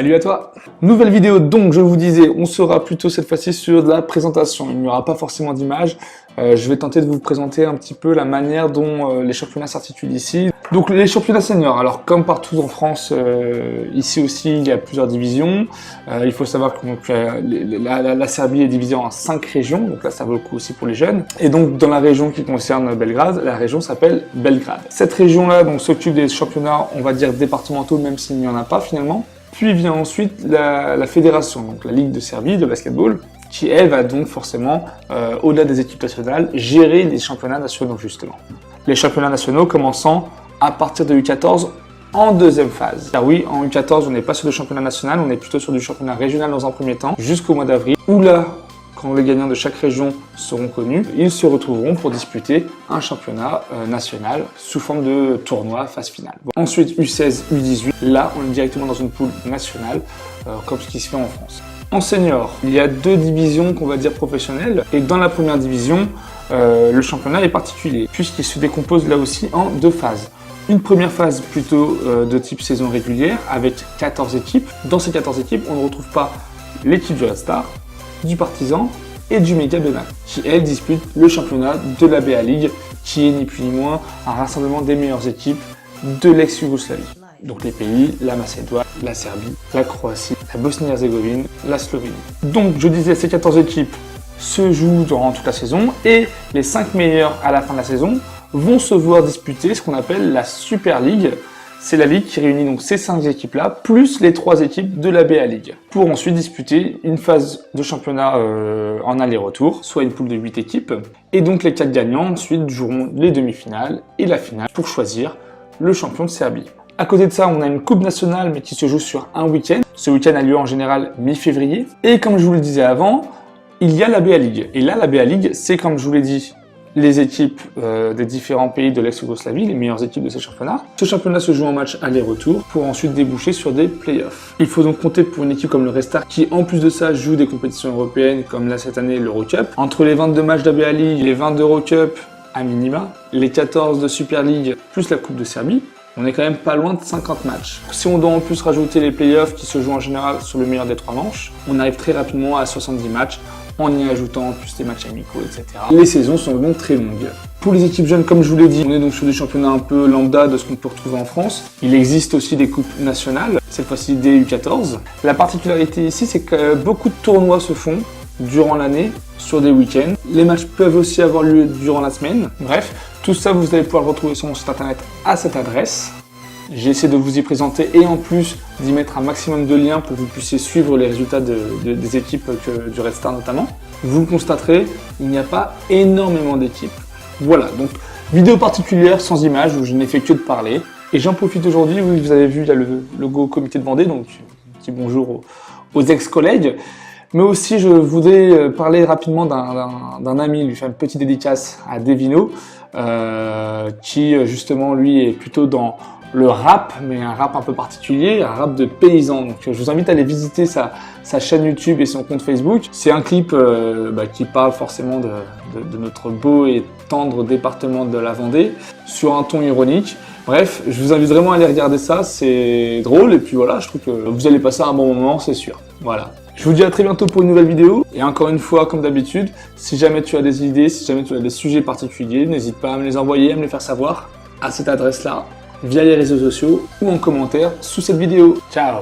Salut à toi! Nouvelle vidéo, donc je vous disais, on sera plutôt cette fois-ci sur de la présentation. Il n'y aura pas forcément d'image. Je vais tenter de vous présenter un petit peu la manière dont les championnats s'articulent ici. Donc les championnats seniors, alors comme partout en France, ici aussi il y a plusieurs divisions. Il faut savoir que donc, la Serbie est divisée en 5 régions, donc là ça vaut le coup aussi pour les jeunes. Et donc dans la région qui concerne Belgrade, la région s'appelle Belgrade. Cette région-là donc s'occupe des championnats, on va dire départementaux, même s'il n'y en a pas finalement. Puis vient ensuite la fédération, donc la Ligue de Serbie de basketball, qui elle va donc forcément, au-delà des équipes nationales, gérer les championnats nationaux justement. Les championnats nationaux commençant à partir de U14 en deuxième phase. Car oui, en U14 on n'est pas sur le championnat national, on est plutôt sur du championnat régional dans un premier temps, jusqu'au mois d'avril, où là, quand les gagnants de chaque région seront connus, ils se retrouveront pour disputer un championnat national sous forme de tournoi phase finale. Bon. Ensuite, U16, U18, là on est directement dans une poule nationale, comme ce qui se fait en France. En senior, il y a 2 divisions qu'on va dire professionnelles, et dans la première division, le championnat est particulier, puisqu'il se décompose là aussi en 2 phases. Une première phase plutôt de type saison régulière, avec 14 équipes. Dans ces 14 équipes, on ne retrouve pas l'équipe du Red Star, du Partizan et du Mega Benak, qui elles disputent le championnat de la BA League, qui est ni plus ni moins un rassemblement des meilleures équipes de l'ex-Yougoslavie. Donc les pays, la Macédoine, la Serbie, la Croatie, la Bosnie-Herzégovine, la Slovénie. Donc je disais, ces 14 équipes se jouent durant toute la saison et les 5 meilleurs à la fin de la saison vont se voir disputer ce qu'on appelle la Super League. C'est la ligue qui réunit donc ces 5 équipes-là, plus les 3 équipes de la BA League, pour ensuite disputer une phase de championnat en aller-retour, soit une poule de 8 équipes. Et donc les 4 gagnants ensuite joueront les demi-finales et la finale pour choisir le champion de Serbie. À côté de ça, on a une coupe nationale, mais qui se joue sur un week-end. Ce week-end a lieu en général mi-février. Et comme je vous le disais avant, il y a la BA League. Et là, la BA League, c'est comme je vous l'ai dit, les équipes des différents pays de l'ex-Yougoslavie, les meilleures équipes de ces championnats. Ce championnat se joue en match aller-retour pour ensuite déboucher sur des playoffs. Il faut donc compter pour une équipe comme le Red Star qui, en plus de ça, joue des compétitions européennes comme là cette année l'Eurocup. Entre les 22 matchs de la BA League, les 20 d'Eurocup à minima, les 14 de Super League plus la Coupe de Serbie, on est quand même pas loin de 50 matchs. Si on doit en plus rajouter les playoffs qui se jouent en général sur le meilleur des 3 manches, on arrive très rapidement à 70 matchs en y ajoutant en plus les matchs amicaux, etc. Les saisons sont donc très longues. Pour les équipes jeunes, comme je vous l'ai dit, on est donc sur des championnats un peu lambda de ce qu'on peut retrouver en France. Il existe aussi des coupes nationales, cette fois-ci des U14. La particularité ici, c'est que beaucoup de tournois se font durant l'année, sur des week-ends. Les matchs peuvent aussi avoir lieu durant la semaine. Bref, tout ça, vous allez pouvoir le retrouver sur mon site internet à cette adresse. J'ai essayé de vous y présenter et en plus d'y mettre un maximum de liens pour que vous puissiez suivre les résultats des équipes du Red Star notamment. Vous le constaterez, il n'y a pas énormément d'équipes. Voilà, donc vidéo particulière sans image où je n'ai fait que de parler. Et j'en profite aujourd'hui, vous avez vu, il y a le logo comité de Vendée, donc petit bonjour aux ex-collègues. Mais aussi, je voudrais parler rapidement d'un ami, lui faire une petite dédicace à Devino, qui justement, lui, est plutôt dans le rap, mais un rap un peu particulier, un rap de paysan. Donc je vous invite à aller visiter sa chaîne YouTube et son compte Facebook. C'est un clip qui parle forcément de notre beau et tendre département de la Vendée, sur un ton ironique. Bref, je vous invite vraiment à aller regarder ça, c'est drôle, et puis voilà, je trouve que vous allez passer un bon moment, c'est sûr. Voilà. Je vous dis à très bientôt pour une nouvelle vidéo. Et encore une fois, comme d'habitude, si jamais tu as des idées, si jamais tu as des sujets particuliers, n'hésite pas à me les envoyer, à me les faire savoir à cette adresse-là, via les réseaux sociaux ou en commentaire sous cette vidéo. Ciao!